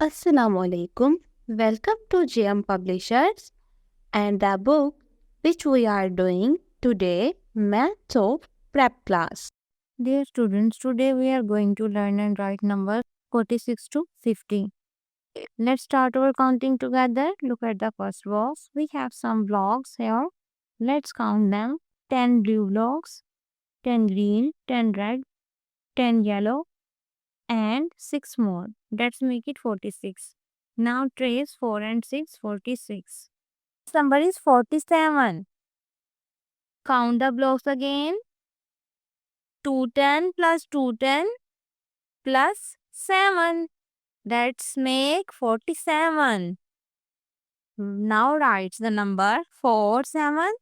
Assalamu alaikum. Welcome to JM Publishers and the book which we are doing today, Maths of Prep Class. Dear students, today we are going to learn and write numbers 46 to 50. Let's start our counting together. Look at the first box. We have some blocks here. Let's count them. 10 blue blocks, 10 green, 10 red, 10 yellow, and 6 more. Let's make it 46. Now trace 4 and 6, 46. This number is 47. Count the blocks again. 210 plus 210 plus 7. Let's make 47. Now write the number 47.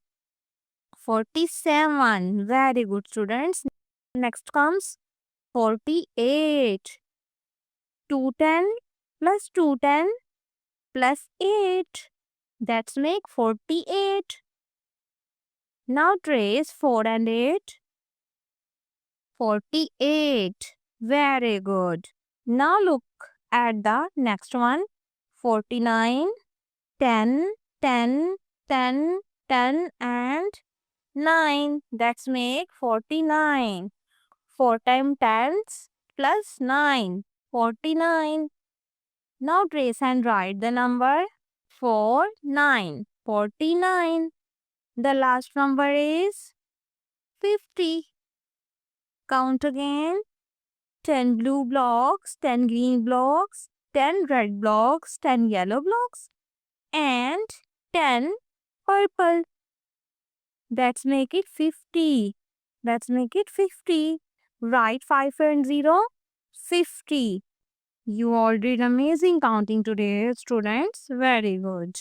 47. Very good, students. Next comes 48. 210 plus 210 plus 8. That's make 48. Now trace 4 and 8. 48. Very good. Now look at the next one. 49, 10, 10, 10, 10 and 9. That's make 49. 4 times 10 plus 9. 49. Now trace and write the number 4, 9. 49. The last number is 50. Count again. 10 blue blocks, 10 green blocks, 10 red blocks, 10 yellow blocks, and 10 purple. Let's make it 50. Let's make it 50. Write 5 and 0. 50. You all did amazing counting today, students. Very good.